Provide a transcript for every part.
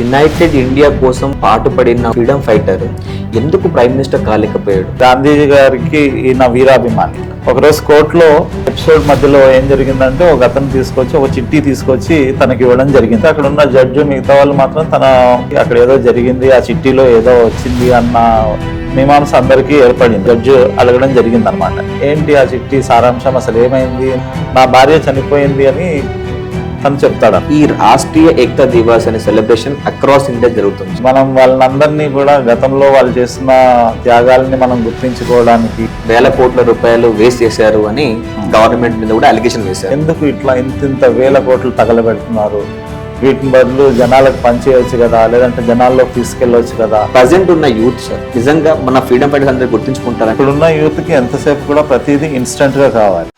United India కోసం పాటుపడిన freedom fighter ఎందుకు prime minister కాలేకపోయాడు? Gandhiji గారికి ఈయన వీరాభిమాని. ఒకరోజు కోర్టులో ఎపిసోడ్ మధ్యలో ఏం జరిగిందంటే, ఒక అతను తీసుకొచ్చి ఒక చిట్టి తీసుకొచ్చి తనకి ఇవ్వడం జరిగింది. అక్కడ ఉన్న జడ్జి మిగతా వాళ్ళు మాత్రం అక్కడ ఏదో జరిగింది, ఆ చిట్టీలో ఏదో వచ్చింది అన్న మీమాంస అందరికీ ఏర్పడింది. జడ్జి అడగడం జరిగింది అనమాట, ఏంటి ఆ చిట్టి సారాంశం, అసలు ఏమైంది, నా భార్య చనిపోయింది అని తను చెప్తాడు. ఈ రాష్ట్రీయ ఏకతా దివాస్ అనే సెలబ్రేషన్ అక్రాస్ ఇండియా జరుగుతుంది. మనం వాళ్ళందరినీ కూడా గతంలో వాళ్ళు చేసిన త్యాగాలని మనం గుర్తించుకోవడానికి వేల కోట్ల రూపాయలు వేస్ట్ చేశారు అని గవర్నమెంట్ మీద కూడా అలిగేషన్ వేశారు. ఎందుకు ఇట్లా ఇంత వేల కోట్లు తగలబెడుతున్నారు, వీటిని బదులు జనాలకు పనిచేయవచ్చు కదా, లేదంటే జనాల్లోకి తీసుకెళ్ళవచ్చు కదా. ప్రజెంట్ ఉన్న యూత్ సార్ నిజంగా మన ఫ్రీడమ్ ఫైటర్స్ అందరూ గుర్తించుకుంటారు. ఇప్పుడున్న యూత్కి ఎంతసేపు కూడా ప్రతిదీ ఇన్స్టెంట్గా కావాలి.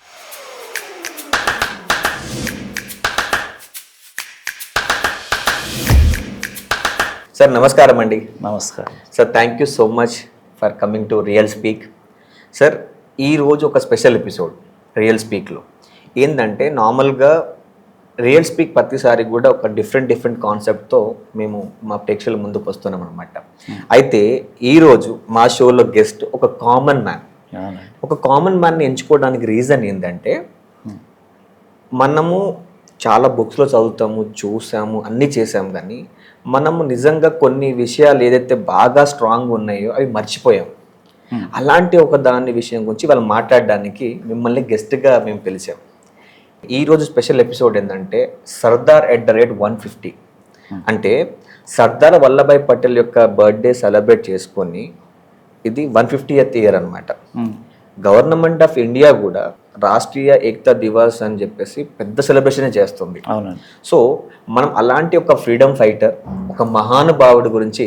సార్ నమస్కారం అండి. నమస్కారం sir, thank you so much for coming to real speak. Sir, ఈరోజు ఒక స్పెషల్ ఎపిసోడ్ రియల్ స్పీక్లో. ఏంటంటే నార్మల్గా రియల్ స్పీక్ ప్రతిసారి కూడా ఒక డిఫరెంట్ కాన్సెప్ట్తో మేము మా ప్రేక్షకుల ముందుకు వస్తున్నాం అనమాట. అయితే ఈరోజు మా షోలో గెస్ట్ ఒక కామన్ మ్యాన్. ఒక కామన్ మ్యాన్ని ఎంచుకోవడానికి రీజన్ ఏంటంటే, మనము చాలా బుక్స్లో చదువుతాము, చూసాము, అన్నీ చేసాము, కానీ మనము నిజంగా కొన్ని విషయాలు ఏదైతే బాగా స్ట్రాంగ్ ఉన్నాయో అవి మర్చిపోయాం. అలాంటి ఒక దాని విషయం గురించి వాళ్ళు మాట్లాడడానికి మిమ్మల్ని గెస్ట్గా మేము పిలిచాం. ఈరోజు స్పెషల్ ఎపిసోడ్ ఏంటంటే సర్దార్ @ 150. అంటే సర్దార్ వల్లభాయ్ పటేల్ యొక్క బర్త్డే సెలబ్రేట్ చేసుకొని ఇది 150th ఇయర్ అనమాట. గవర్నమెంట్ ఆఫ్ ఇండియా కూడా రాష్ట్రీయ ఏకతా దివాస్ అని చెప్పేసి పెద్ద సెలబ్రేషన్ చేస్తుంది. సో మనం అలాంటి ఒక ఫ్రీడమ్ ఫైటర్, ఒక మహానుభావుడి గురించి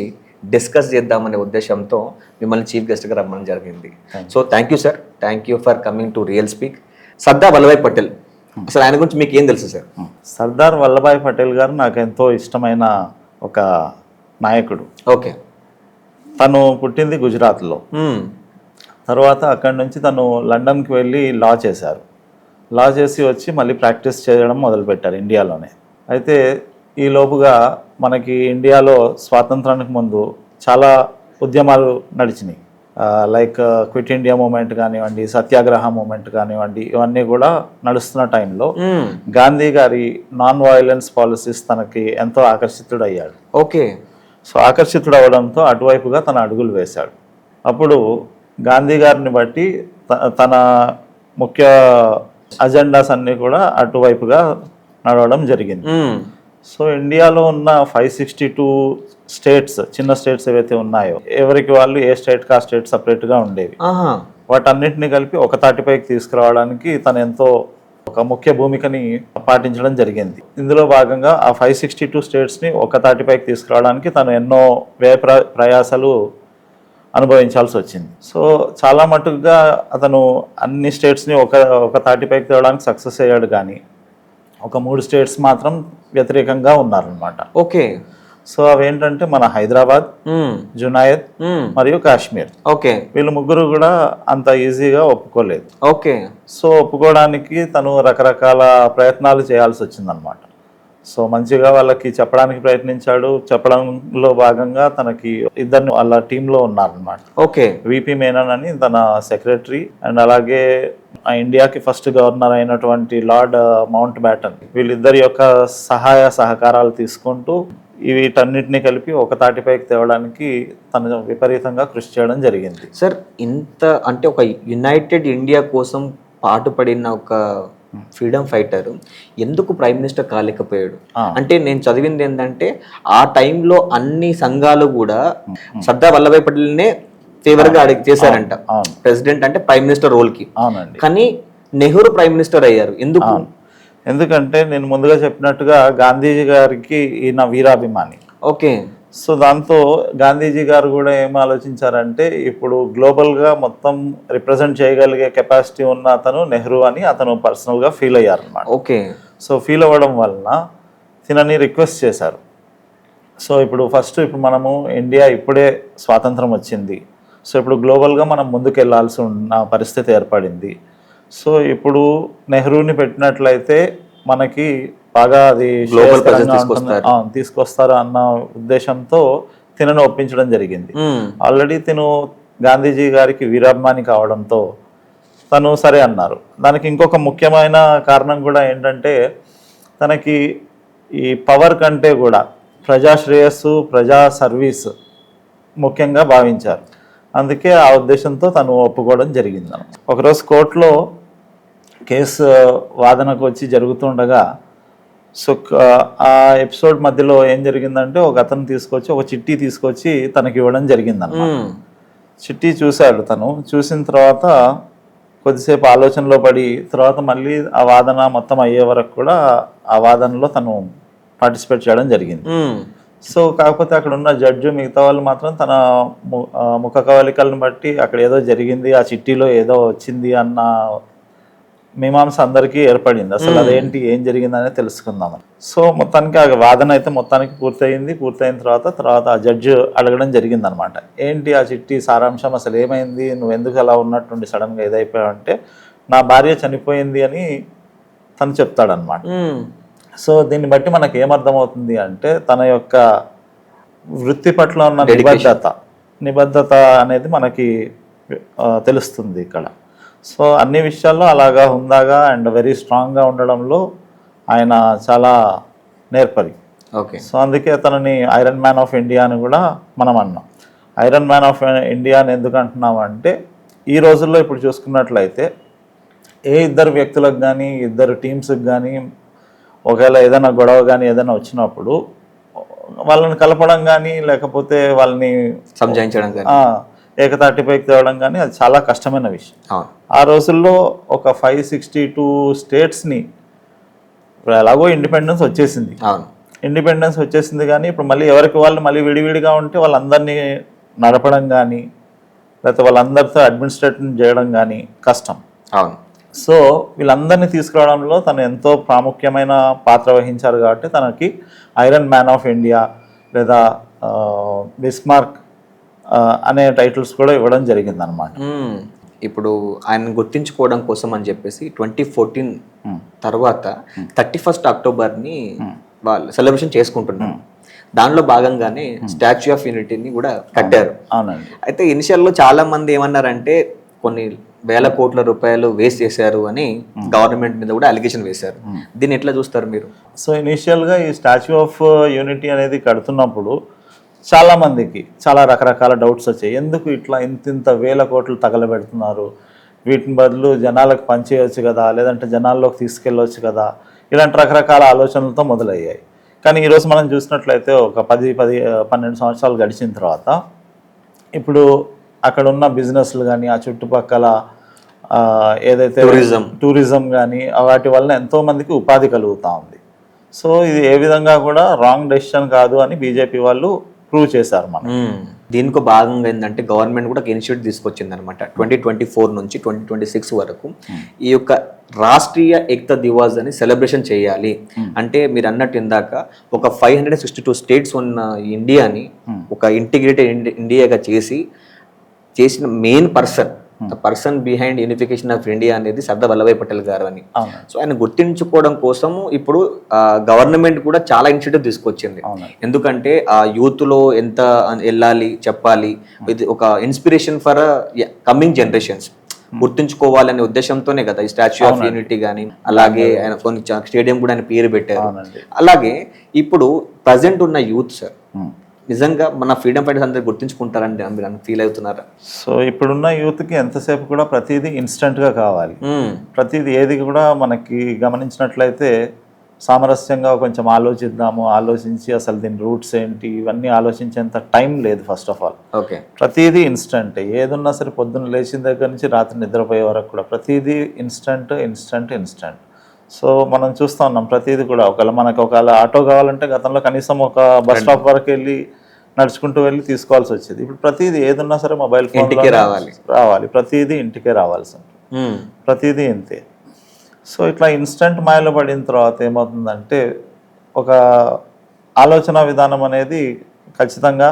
డిస్కస్ చేద్దామనే ఉద్దేశంతో మిమ్మల్ని చీఫ్ గెస్ట్గా రమ్మడం జరిగింది. So thank you sir, thank you for coming to real speak. Sardar Vallabhbhai Patel, అసలు ఆయన గురించి మీకు ఏం తెలుసు సార్? సర్దార్ వల్లభాయ్ పటేల్ గారు నాకు ఎంతో ఇష్టమైన ఒక నాయకుడు. ఓకే. తను పుట్టింది గుజరాత్లో. తర్వాత అక్కడి నుంచి తను లండన్కి వెళ్ళి లా చేశారు. లా చేసి వచ్చి మళ్ళీ ప్రాక్టీస్ చేయడం మొదలుపెట్టారు ఇండియాలోనే. అయితే ఈ లోపుగా మనకి ఇండియాలో స్వాతంత్రానికి ముందు చాలా ఉద్యమాలు నడిచినాయి. లైక్ క్విట్ ఇండియా మూమెంట్ కానివ్వండి, సత్యాగ్రహ మూమెంట్ కానివ్వండి, ఇవన్నీ కూడా నడుస్తున్న టైంలో గాంధీ గారి నాన్ వైలెన్స్ పాలసీస్ తనకి ఎంతో ఆకర్షితుడయ్యాడు. ఓకే. సో ఆకర్షితుడు అవ్వడంతో అటువైపుగా తన అడుగులు వేశాడు. అప్పుడు గాంధీ గారిని బట్టి తన ముఖ్య అజెండాస్ అన్నీ కూడా అటువైపుగా నడవడం జరిగింది. సో ఇండియాలో ఉన్న 562 స్టేట్స్, చిన్న స్టేట్స్ ఏవైతే ఉన్నాయో, ఎవరికి వాళ్ళు ఏ స్టేట్కి ఆ స్టేట్ సపరేట్గా ఉండేవి. వాటన్నిటిని కలిపి ఒక తాటిపైకి తీసుకురావడానికి తను ఎంతో ఒక ముఖ్య భూమికని పాటించడం జరిగింది. ఇందులో భాగంగా ఆ 562 స్టేట్స్ని ఒక తాటిపైకి తీసుకురావడానికి తను ఎన్నో వ్యయ ప్రయాసాలు అనుభవించాల్సి వచ్చింది. సో చాలా మటుకుగా అతను అన్ని స్టేట్స్ని ఒక తాటిపైకి తేవడానికి సక్సెస్ అయ్యాడు, కానీ ఒక 3 స్టేట్స్ మాత్రం వ్యతిరేకంగా ఉన్నారనమాట. ఓకే. సో అవేంటంటే మన హైదరాబాద్, జునాయద్ మరియు కాశ్మీర్. ఓకే. వీళ్ళు ముగ్గురు కూడా అంత ఈజీగా ఒప్పుకోలేదు. ఓకే. సో ఒప్పుకోవడానికి తను రకరకాల ప్రయత్నాలు చేయాల్సి వచ్చిందనమాట. సో మంచిగా వాళ్ళకి చెప్పడానికి ప్రయత్నించాడు. చెప్పడంలో భాగంగా తనకి ఇద్దరు వాళ్ళ టీంలో ఉన్నారనమాట. ఓకే. విపి మేనన్ అని తన సెక్రటరీ, అండ్ అలాగే ఇండియాకి ఫస్ట్ గవర్నర్ అయినటువంటి లార్డ్ మౌంట్ బ్యాటన్, వీళ్ళిద్దరి యొక్క సహాయ సహకారాలు తీసుకుంటూ వీటన్నిటిని కలిపి ఒక తాటిపైకి తేవడానికి తను విపరీతంగా కృషి చేయడం జరిగింది. సార్, ఇంత అంటే ఒక యునైటెడ్ ఇండియా కోసం పాటుపడిన ఒక ఫ్రీడమ్ ఫైటర్ ఎందుకు ప్రైమ్ మినిస్టర్ కాలేకపోయాడు? అంటే నేను చదివింది ఏంటంటే, ఆ టైంలో అన్ని సంఘాలు కూడా సర్దార్ వల్లభాయ్ పటేల్నే ఫేవర్గా చేశారంట ప్రెసిడెంట్, అంటే ప్రైమ్ మినిస్టర్ రోల్కి. అవునండి. కానీ నెహ్రూ ప్రైమ్ మినిస్టర్ అయ్యారు. ఎందుకు? ఎందుకంటే నేను ముందుగా చెప్పినట్టుగా గాంధీజీ గారికి ఈయన వీరాభిమాని. ఓకే. సో దాంతో గాంధీజీ గారు కూడా ఏం ఆలోచించారంటే, ఇప్పుడు గ్లోబల్గా మొత్తం రిప్రజెంట్ చేయగలిగే కెపాసిటీ ఉన్న అతను నెహ్రూ అని అతను పర్సనల్గా ఫీల్ అయ్యారన్నమాట. ఓకే. సో ఫీల్ అవ్వడం వలన తినని రిక్వెస్ట్ చేశారు. సో ఇప్పుడు మనము ఇండియా ఇప్పుడే స్వాతంత్రం వచ్చింది, సో ఇప్పుడు గ్లోబల్గా మనం ముందుకు వెళ్ళాల్సి ఉన్న పరిస్థితి ఏర్పడింది. సో ఇప్పుడు నెహ్రూని పెట్టినట్లయితే మనకి బాగా అది Global శ్రేయస్కరంగా presence ఉంటుంది. తీసుకొస్తారు. తీసుకొస్తారు అన్న ఉద్దేశంతో తినను ఒప్పించడం జరిగింది. మ్మ్. ఆల్రెడీ తిను గాంధీజీ గారికి వీరాభిమాని కావడంతో తను సరే అన్నారు. దానికి ఇంకొక ముఖ్యమైన కారణం కూడా ఏంటంటే తనకి ఈ పవర్ కంటే కూడా ప్రజా శ్రేయస్సు, ప్రజా సర్వీస్ ముఖ్యంగా భావించారు. అందుకే ఆ ఉద్దేశంతో తను ఒప్పుకోవడం జరిగింది. ఒకరోజు కోర్టులో కేసు వాదనకు వచ్చి జరుగుతుండగా సో ఆ ఎపిసోడ్ మధ్యలో ఏం జరిగిందంటే ఒక అతను తీసుకొచ్చి ఒక చిట్టి తీసుకొచ్చి తనకి ఇవ్వడం జరిగిందన్నమాట. మ్మ్. చిట్టి చూశాడు. తను చూసిన తర్వాత కొద్దిసేపు ఆలోచనలో పడి తర్వాత మళ్ళీ ఆ వాదన మొత్తం అయ్యే వరకు కూడా ఆ వాదనలో తను పార్టిసిపేట్ చేయడం జరిగింది. మ్మ్. సో కాకపోతే అక్కడ ఉన్న జడ్జి మిగతా వాళ్ళు మాత్రం తన ముఖ కవలికలను బట్టి అక్కడ ఏదో జరిగింది, ఆ చిట్టీలో ఏదో వచ్చింది అన్న మీమాంస అందరికీ ఏర్పడింది. అసలు అదేంటి, ఏం జరిగిందనేది తెలుసుకుందామని. సో మొత్తానికి ఆ వాదన అయితే మొత్తానికి పూర్తయింది. పూర్తయిన తర్వాత ఆ జడ్జి అడగడం జరిగింది అనమాట. ఏంటి ఆ చిట్టి సారాంశం, అసలు ఏమైంది, నువ్వు ఎందుకు అలా ఉన్నట్టుండి సడన్గా ఏదైపోయావు అంటే నా భార్య చనిపోయింది అని తను చెప్తాడనమాట. మ్మ్. సో దీన్ని బట్టి మనకు ఏమర్థమవుతుంది అంటే తన యొక్క వృత్తి పట్ల ఉన్న నిబద్ధత అనేది మనకి తెలుస్తుంది ఇక్కడ. సో అన్ని విషయాల్లో అలాగా హుందాగా అండ్ వెరీ స్ట్రాంగ్గా ఉండడంలో ఆయన చాలా నేర్పరి. ఓకే. సో అందుకే తనని ఐరన్ మ్యాన్ ఆఫ్ ఇండియా అని కూడా మనం అన్నాం. ఐరన్ మ్యాన్ ఆఫ్ ఇండియా అని ఎందుకు అంటున్నాం అంటే ఈ రోజుల్లో ఇప్పుడు చూసుకున్నట్లయితే ఏ ఇద్దరు వ్యక్తులకు కానీ ఇద్దరు టీమ్స్కి కానీ ఒకవేళ ఏదైనా గొడవ కానీ ఏదైనా వచ్చినప్పుడు వాళ్ళని కలపడం కానీ లేకపోతే వాళ్ళని సంజాయించడం కానీ ఏకతాటిపైకి తేవడం కానీ అది చాలా కష్టమైన విషయం. ఆ రోజుల్లో ఒక 562 స్టేట్స్ని ఇప్పుడు ఎలాగో ఇండిపెండెన్స్ వచ్చేసింది. ఇండిపెండెన్స్ వచ్చేసింది కానీ ఇప్పుడు మళ్ళీ ఎవరికి వాళ్ళు మళ్ళీ విడివిడిగా ఉంటే వాళ్ళందరినీ నడపడం కానీ లేకపోతే వాళ్ళందరితో అడ్మినిస్ట్రేషన్ చేయడం కానీ కష్టం. సో వీళ్ళందరినీ తీసుకురావడంలో తను ఎంతో ప్రాముఖ్యమైన పాత్ర వహించారు కాబట్టి తనకి ఐరన్ మ్యాన్ ఆఫ్ ఇండియా లేదా బిస్మార్క్ అనే టైటిల్స్ కూడా ఇవ్వడం జరిగింది అనమాట. ఇప్పుడు ఆయన గుర్తించుకోవడం కోసం అని చెప్పేసి 2014 తర్వాత 31 అక్టోబర్ని వాళ్ళు సెలబ్రేషన్ చేసుకుంటున్నారు. దానిలో భాగంగానే స్టాచ్యూ ఆఫ్ యూనిటీని కూడా కట్టారు. అవునండి. అయితే ఇనిషియల్లో చాలా మంది ఏమన్నారంటే కొన్ని వేల కోట్ల రూపాయలు వేస్ట్ చేశారు అని గవర్నమెంట్ మీద కూడా అలిగేషన్ వేశారు. దీన్ని ఎట్లా చూస్తారు మీరు? సో ఇనిషియల్గా ఈ స్టాచ్యూ ఆఫ్ యూనిటీ అనేది కడుతున్నప్పుడు చాలామందికి చాలా రకరకాల డౌట్స్ వచ్చాయి. ఎందుకు ఇట్లా ఇంత వేల కోట్లు తగలబెడుతున్నారు, వీటిని బదులు జనాలకు పనిచేయవచ్చు కదా, లేదంటే జనాల్లోకి తీసుకెళ్ళవచ్చు కదా, ఇలాంటి రకరకాల ఆలోచనలతో మొదలయ్యాయి. కానీ ఈరోజు మనం చూసినట్లయితే ఒక 10-12 సంవత్సరాలు గడిచిన తర్వాత ఇప్పుడు అక్కడ ఉన్న బిజినెస్లు కానీ ఆ చుట్టుపక్కల ఏదైతే టూరిజం కానీ వాటి వల్ల ఎంతోమందికి ఉపాధి కలుగుతూ ఉంది. సో ఇది ఏ విధంగా కూడా రాంగ్ డెసిషన్ కాదు అని బీజేపీ వాళ్ళు ప్రూవ్ చేశారు. మనం దీనికి భాగంగా ఏంటంటే గవర్నమెంట్ కూడా ఒక ఇనిషియేటివ్ తీసుకొచ్చింది అనమాట. 2024 నుంచి 2026 వరకు ఈ యొక్క రాష్ట్రీయ ఏకతా దివాస్ అని సెలబ్రేషన్ చేయాలి. అంటే మీరు అన్నట్టు ఇందాక ఒక 562 స్టేట్స్ ఉన్న ఇండియాని ఒక ఇంటిగ్రేటెడ్ ఇండియాగా చేసిన main person behind unification of India అనేది సర్దార్ వల్లభాయ్ పటేల్ గారు అని. సో ఆయన గుర్తించుకోవడం కోసము ఇప్పుడు గవర్నమెంట్ కూడా చాలా ఇనిషియేటివ్ తీసుకొచ్చింది. ఎందుకంటే ఆ యూత్ లో ఎంత వెళ్ళాలి చెప్పాలి, ఇది ఒక ఇన్స్పిరేషన్ ఫర్ కమింగ్ జనరేషన్స్ గుర్తుంచుకోవాలనే ఉద్దేశంతోనే కదా ఈ స్టాచ్యూ ఆఫ్ యూనిటీ కానీ, అలాగే ఆయన కొన్ని స్టేడియం కూడా ఆయన పేరు పెట్టారు. అలాగే ఇప్పుడు ప్రజెంట్ ఉన్న యూత్ సార్ నిజంగా మన ఫ్రీడమ్ ఫైటర్స్ అందరూ గుర్తించుకుంటారని మీరు ఫీల్ అవుతున్నారా? సో ఇప్పుడున్న యూత్కి ఎంతసేపు కూడా ప్రతిదీ ఇన్స్టెంట్గా కావాలి. ప్రతిదీ ఏది కూడా మనకి గమనించినట్లయితే సామరస్యంగా కొంచెం ఆలోచించి అసలు దీని రూట్స్ ఏంటి ఇవన్నీ ఆలోచించేంత టైం లేదు ఫస్ట్ ఆఫ్ ఆల్. ఓకే. ప్రతిదీ ఇన్స్టెంట్, ఏదున్నా సరే పొద్దున్న లేచిన దగ్గర నుంచి రాత్రి నిద్రపోయే వరకు కూడా ప్రతిదీ ఇన్స్టెంట్. సో మనం చూస్తూ ఉన్నాం ప్రతిదీ కూడా. ఒకవేళ ఆటో కావాలంటే గతంలో కనీసం ఒక బస్ స్టాప్ వరకు వెళ్ళి నడుచుకుంటూ వెళ్ళి తీసుకోవాల్సి వచ్చేది. ఇప్పుడు ప్రతిదీ ఏదున్నా సరే మొబైల్ ఫోన్ రావాలి, ప్రతిదీ ఇంటికే రావాల్సి ఉంటుంది, ప్రతిదీ ఇంతే. సో ఇట్లా ఇన్స్టెంట్ మాయలో పడిన తర్వాత ఏమవుతుందంటే ఒక ఆలోచన విధానం అనేది ఖచ్చితంగా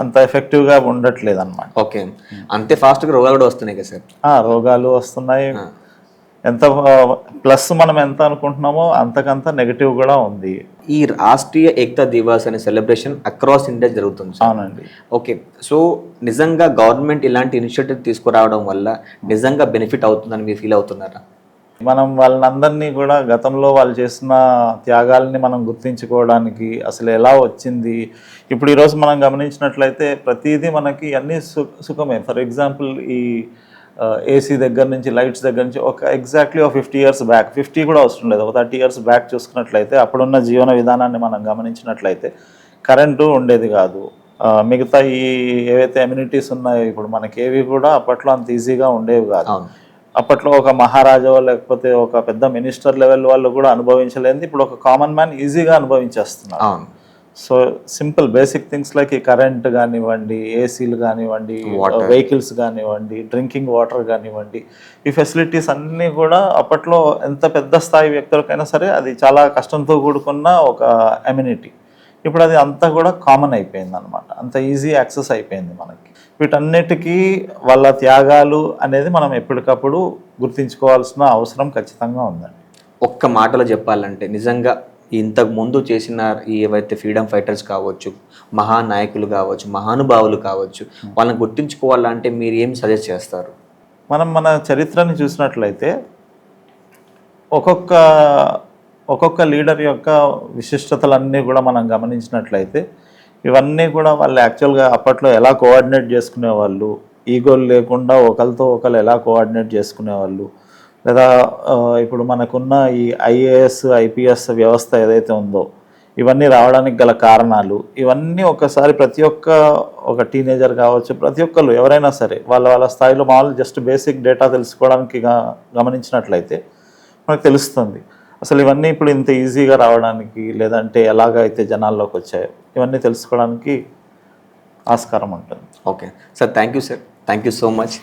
అంత ఎఫెక్టివ్గా ఉండట్లేదు అనమాట. ఓకే. అంతే ఫాస్ట్గా రోగాలు కూడా వస్తున్నాయి కదా సార్? రోగాలు వస్తున్నాయి. ఎంత ప్లస్ మనం ఎంత అనుకుంటున్నామో అంతకంత నెగిటివ్ కూడా ఉంది. ఈ రాష్ట్రీయ ఏకతా దివాస్ అనే సెలబ్రేషన్ అక్రాస్ ఇండియా జరుగుతుంది సార్. అవునండి. ఓకే, సో నిజంగా గవర్నమెంట్ ఇలాంటి ఇనిషియేటివ్ తీసుకురావడం వల్ల నిజంగా బెనిఫిట్ అవుతుందని మీరు ఫీల్ అవుతున్నారా? మనం వాళ్ళందరినీ కూడా గతంలో వాళ్ళు చేసిన త్యాగాల్ని మనం గుర్తించుకోవడానికి అసలు ఎలా వచ్చింది, ఇప్పుడు ఈరోజు మనం గమనించినట్లయితే ప్రతిదీ మనకి అన్నీ సుఖమే. ఫర్ ఎగ్జాంపుల్ ఈ ఏసీ దగ్గర నుంచి, లైట్స్ దగ్గర నుంచి ఒక ఎగ్జాక్ట్లీ ఒక 50 years బ్యాక్, 50 కూడా అవసరం లేదు, ఒక 30 years బ్యాక్ చూసుకున్నట్లయితే అప్పుడున్న జీవన విధానాన్ని మనం గమనించినట్లయితే కరెంటు ఉండేది కాదు. మిగతా ఈ ఏవైతే అమ్యూనిటీస్ ఉన్నాయో ఇప్పుడు మనకి ఏవి కూడా అప్పట్లో అంత ఈజీగా ఉండేవి కాదు. అప్పట్లో ఒక మహారాజా లేకపోతే ఒక పెద్ద మినిస్టర్ లెవెల్ వాళ్ళు కూడా అనుభవించలేదు, ఇప్పుడు ఒక కామన్ మ్యాన్ ఈజీగా అనుభవించేస్తున్నారు. So simple basic things like ఈ కరెంట్ కానివ్వండి, ఏసీలు కానివ్వండి, వెహికల్స్ కానివ్వండి, డ్రింకింగ్ వాటర్ కానివ్వండి, ఈ ఫెసిలిటీస్ అన్నీ కూడా అప్పట్లో ఎంత పెద్ద స్థాయి వ్యక్తులకైనా సరే అది చాలా కష్టంతో కూడుకున్న ఒక అమ్యూనిటీ. ఇప్పుడు అది అంతా కూడా కామన్ అయిపోయింది అనమాట, అంత ఈజీ యాక్సెస్ అయిపోయింది మనకి. వీటన్నిటికీ వాళ్ళ త్యాగాలు అనేది మనం ఎప్పటికప్పుడు గుర్తించుకోవాల్సిన అవసరం ఖచ్చితంగా ఉందండి. ఒక్క మాటలో చెప్పాలంటే నిజంగా ఇంతకు ముందు చేసిన ఏవైతే ఫ్రీడమ్ ఫైటర్స్ కావచ్చు, మహానాయకులు కావచ్చు, మహానుభావులు కావచ్చు, వాళ్ళని గుర్తించుకోవాలంటే మీరు ఏం సజెస్ట్ చేస్తారు? మనం మన చరిత్రని చూసినట్లయితే ఒక్కొక్క లీడర్ యొక్క విశిష్టతలన్నీ కూడా మనం గమనించినట్లయితే ఇవన్నీ కూడా వాళ్ళు యాక్చువల్గా అప్పట్లో ఎలా కోఆర్డినేట్ చేసుకునేవాళ్ళు, ఈగోలు లేకుండా ఒకరితో ఒకరు ఎలా కోఆర్డినేట్ చేసుకునేవాళ్ళు, లేదా ఇప్పుడు మనకున్న ఈ ఐఏఎస్ ఐపీఎస్ వ్యవస్థ ఏదైతే ఉందో ఇవన్నీ రావడానికి గల కారణాలు, ఇవన్నీ ఒకసారి ప్రతి ఒక్క ఒక టీనేజర్ కావచ్చు, ప్రతి ఒక్కరు ఎవరైనా సరే వాళ్ళ స్థాయిలో మామూలు జస్ట్ బేసిక్ డేటా తెలుసుకోవడానికి గమనించినట్లయితే మనకు తెలుస్తుంది అసలు ఇవన్నీ ఇప్పుడు ఇంత ఈజీగా రావడానికి, లేదంటే ఎలాగైతే జనాల్లోకి వచ్చాయో ఇవన్నీ తెలుసుకోవడానికి ఆస్కారం ఉంటుంది. Okay sir, thank you sir, thank you so much.